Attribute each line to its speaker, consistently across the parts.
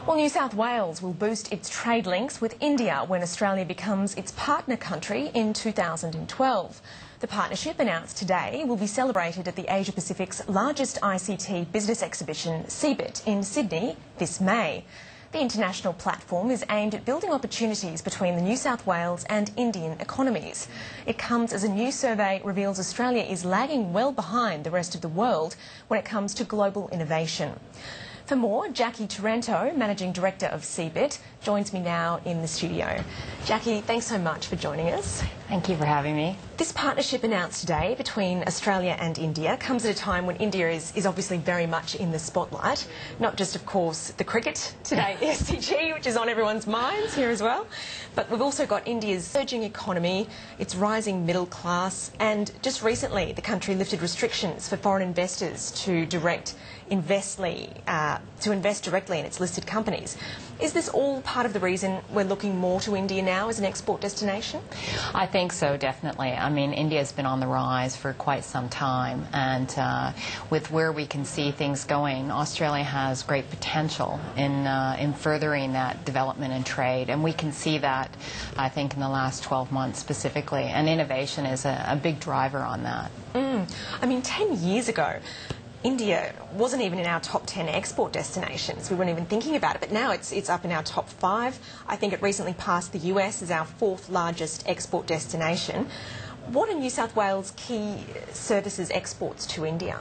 Speaker 1: Well, New South Wales will boost its trade links with India when Australia becomes its partner country in 2012. The partnership, announced today, will be celebrated at the Asia Pacific's largest ICT business exhibition, CeBIT, in Sydney this May. The international platform is aimed at building opportunities between the New South Wales and Indian economies. It comes as a new survey reveals Australia is lagging well behind the rest of the world when it comes to global innovation. For more, Jackie Taranto, Managing Director of CeBIT, joins me now in the studio. Jackie, thanks so much for joining us.
Speaker 2: Thank you for having me.
Speaker 1: This partnership announced today between Australia and India comes at a time when India is obviously very much in the spotlight. Not just, of course, the cricket today, the SCG, which is on everyone's minds here as well, but we've also got India's surging economy, its rising middle class, and just recently the country lifted restrictions for foreign investors to invest directly in its listed companies. Is this all part of the reason we're looking more to India now as an export destination?
Speaker 2: I think so, definitely. I mean, India's been on the rise for quite some time, and with where we can see things going, Australia has great potential in furthering that development and trade, and we can see that, I think, in the last 12 months specifically, and innovation is a big driver on that.
Speaker 1: I mean, 10 years ago, India wasn't even in our top 10 export destinations. We weren't even thinking about it, but now it's up in our top 5. I think it recently passed the US as our 4th largest export destination. What are New South Wales' key services exports to India?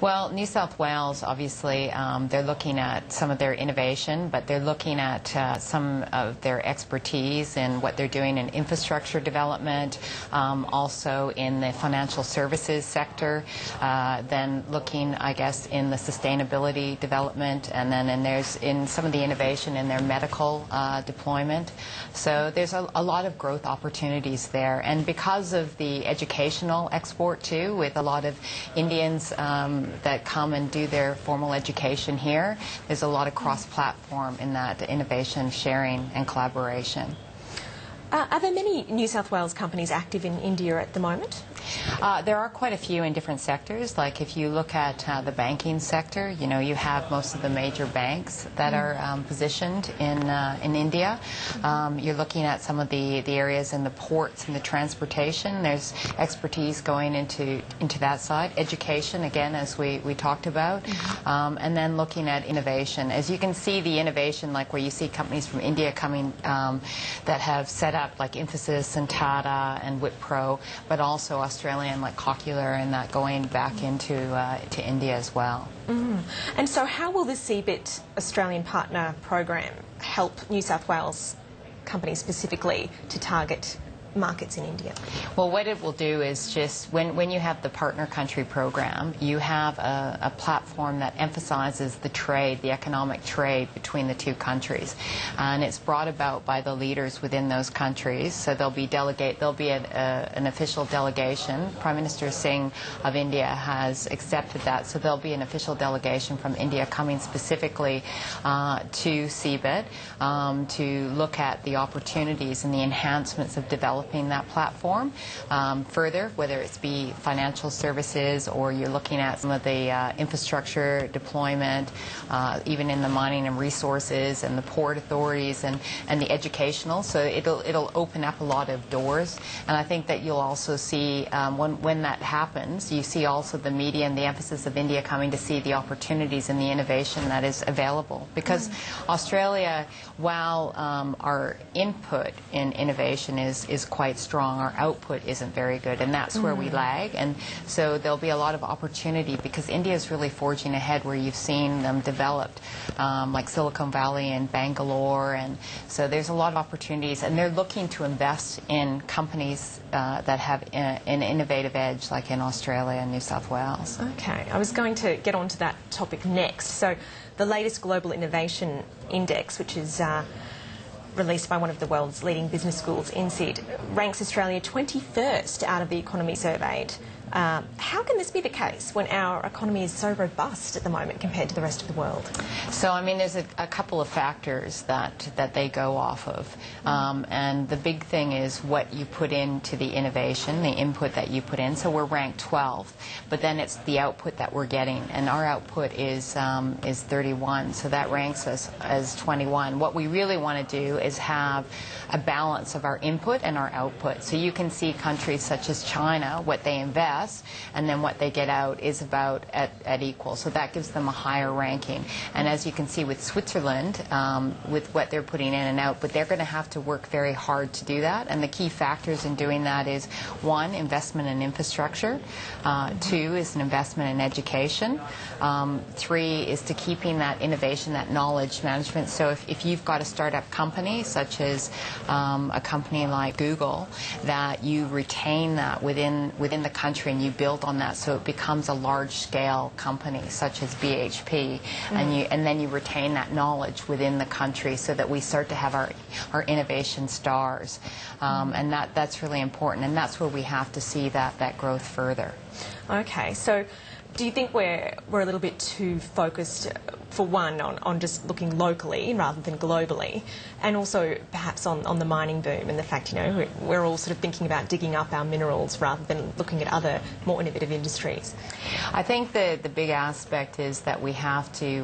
Speaker 2: Well, New South Wales, obviously, they're looking at some of their innovation, but they're looking at some of their expertise in what they're doing in infrastructure development, also in the financial services sector, then looking, I guess, in the sustainability development, and then in some of the innovation in their medical deployment. So there's a lot of growth opportunities there, and because of the educational export too, with a lot of Indians that come and do their formal education here, there's a lot of cross-platform in that innovation sharing and collaboration.
Speaker 1: Are there many New South Wales companies active in India at the moment?
Speaker 2: There are quite a few in different sectors. Like if you look at the banking sector, you know, you have most of the major banks that are positioned in India. You're looking at some of the areas in the ports and the transportation. There's expertise going into that side. Education, again, as we talked about. And then looking at innovation. As you can see, the innovation, like where you see companies from India coming that have set up like Infosys and Tata and Wipro, but also Australian like Cochlear and that going back into to India as well.
Speaker 1: And so how will this CeBIT Australian Partner Program help New South Wales companies specifically to target markets in India?
Speaker 2: Well, what it will do is just when you have the partner country program, you have a platform that emphasizes the trade, the economic trade between the two countries, and it's brought about by the leaders within those countries. So there'll be an official delegation. Prime Minister Singh of India has accepted that, so there'll be an official delegation from India coming specifically to CeBIT to look at the opportunities and the enhancements of developing that platform further, whether it's be financial services or you're looking at some of the infrastructure deployment, even in the mining and resources and the port authorities and the educational. So it'll open up a lot of doors, and I think that you'll also see when that happens, you see also the media and the emphasis of India coming to see the opportunities and the innovation that is available, because Australia, while our input in innovation is quite strong, our output isn't very good, and that's where we lag. And so there'll be a lot of opportunity because India is really forging ahead, where you've seen them developed like Silicon Valley and Bangalore, and so there's a lot of opportunities, and they're looking to invest in companies that have an innovative edge, like in Australia and New South Wales.
Speaker 1: Okay, I was going to get on to that topic next. So the latest Global Innovation Index, which is released by one of the world's leading business schools, CeBIT, ranks Australia 21st out of the economy surveyed How can this be the case when our economy is so robust at the moment compared to the rest of the world?
Speaker 2: So, I mean, there's a couple of factors that they go off of. And the big thing is what you put into the innovation, the input that you put in. So we're ranked 12th, but then it's the output that we're getting. And our output is 31, so that ranks us as 21. What we really want to do is have a balance of our input and our output. So you can see countries such as China, what they invest, and then what they get out is about at equal. So that gives them a higher ranking. And as you can see with Switzerland, with what they're putting in and out, but they're going to have to work very hard to do that. And the key factors in doing that is, one, investment in infrastructure. Two is an investment in education. Three is to keeping that innovation, that knowledge management. So if you've got a startup company, such as a company like Google, that you retain that within the country and you build on that so it becomes a large-scale company, such as BHP, and then you retain that knowledge within the country so that we start to have our innovation stars. And that's really important, and that's where we have to see that growth further.
Speaker 1: Okay, so do you think we're a little bit too focused, for one, on just looking locally rather than globally, and also perhaps on the mining boom and the fact, we're all sort of thinking about digging up our minerals rather than looking at other more innovative industries?
Speaker 2: I think the big aspect is that we have to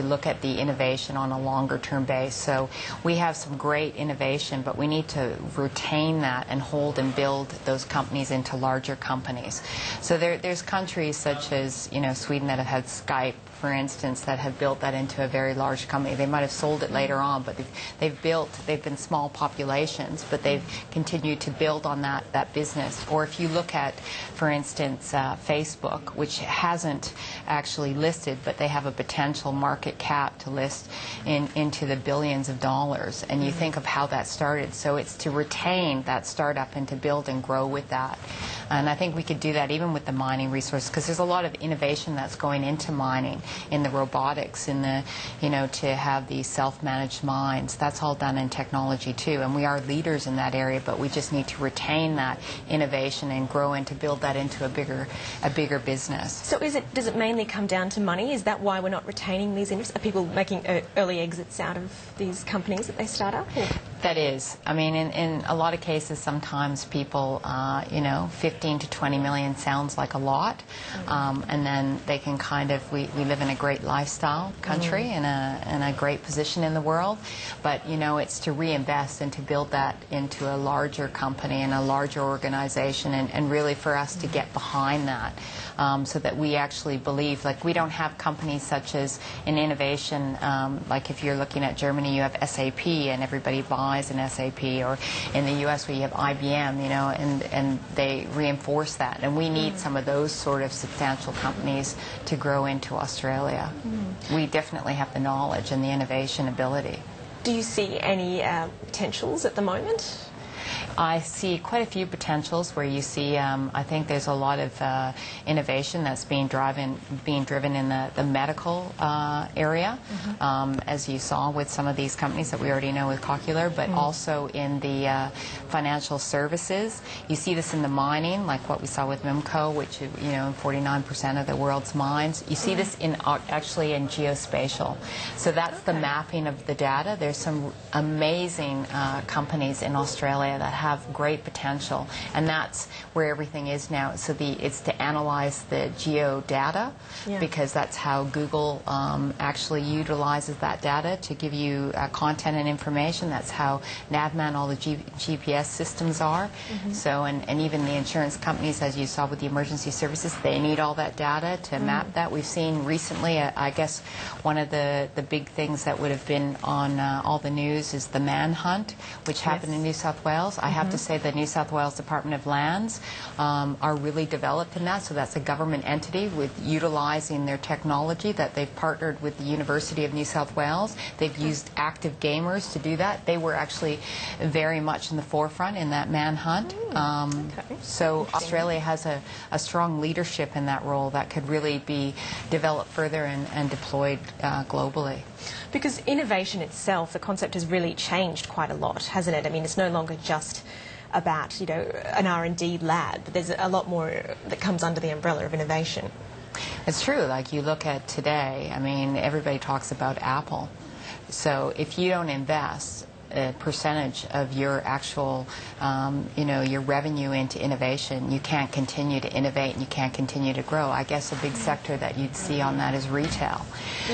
Speaker 2: look at the innovation on a longer term base. So we have some great innovation, but we need to retain that and hold and build those companies into larger companies. So there's countries such as Sweden that have had Skype, for instance, that have built that into a very large company. They might have sold it later on, but they've been small populations, but they've continued to build on that business. Or if you look at, for instance, Facebook, which hasn't actually listed, but they have a potential market cap to list into the billions of dollars, and you think of how that started. So it's to retain that startup and to build and grow with that. And I think we could do that even with the mining resource, because there's a lot of innovation that's going into mining, in the robotics, in the, to have these self-managed mines. That's all done in technology too, and we are leaders in that area, but we just need to retain that innovation and grow and to build that into a bigger business.
Speaker 1: So does it mainly come down to money? Is that why we're not retaining these industries? Are people making early exits out of these companies that they start up? Or?
Speaker 2: That is. I mean, in a lot of cases, sometimes people, 15 to 20 million sounds like a lot, and then they can we live in a great lifestyle country and a great position in the world, but it's to reinvest and to build that into a larger company and a larger organization, and really for us to get behind that, so that we actually believe, like, we don't have companies such as in innovation, like if you're looking at Germany, you have SAP and everybody buys an SAP, or in the US where you have IBM, and they reinforce that, and we need some of those sort of substantial companies to grow into Australia. We definitely have the knowledge and the innovation ability.
Speaker 1: Do you see any potentials at the moment?
Speaker 2: I see quite a few potentials where you see, I think there's a lot of innovation that's being driven in the medical area, as you saw with some of these companies that we already know with Cochlear, but also in the financial services. You see this in the mining, like what we saw with MIMCO, which, 49% of the world's mines. You see this actually in geospatial. So that's the mapping of the data. There's some amazing companies in Australia that have great potential, and that's where everything is now. So it's to analyze the geo data, because that's how Google actually utilizes that data to give you content and information. That's how NavMan, all the GPS systems are. So and even the insurance companies, as you saw with the emergency services, they need all that data to map that. We've seen recently, I guess one of the big things that would have been on all the news is the manhunt, which happened in New South Wales. I have to say the New South Wales Department of Lands are really developed in that. So that's a government entity with utilizing their technology that they've partnered with the University of New South Wales. They've used active gamers to do that. They were actually very much in the forefront in that manhunt. So Australia has a strong leadership in that role that could really be developed further and deployed globally.
Speaker 1: Because innovation itself, the concept has really changed quite a lot, hasn't it? I mean, it's no longer just about, you know, an R&D lab. There's a lot more that comes under the umbrella of innovation.
Speaker 2: It's true. Like, you look at today, I mean, everybody talks about Apple. So if you don't invest a percentage of your actual, you know, your revenue into innovation, you can't continue to innovate and you can't continue to grow. I guess a big sector that you'd see on that is retail.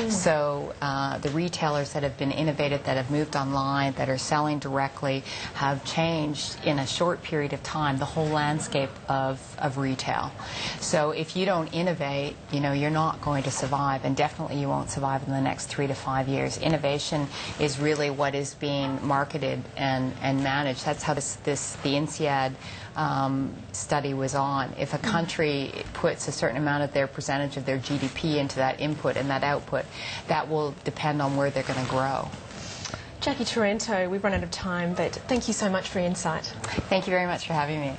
Speaker 2: So the retailers that have been innovative, that have moved online, that are selling directly, have changed in a short period of time the whole landscape of retail. So if you don't innovate, you know, you're not going to survive, and definitely you won't survive in the next 3 to 5 years. Innovation is really what is being marketed and managed. That's how the INSEAD study was on. If a country puts a certain amount of their percentage of their GDP into that input and that output, that will depend on where they're going to grow.
Speaker 1: Jackie Taranto, we've run out of time, but thank you so much for your insight.
Speaker 2: Thank you very much for having me.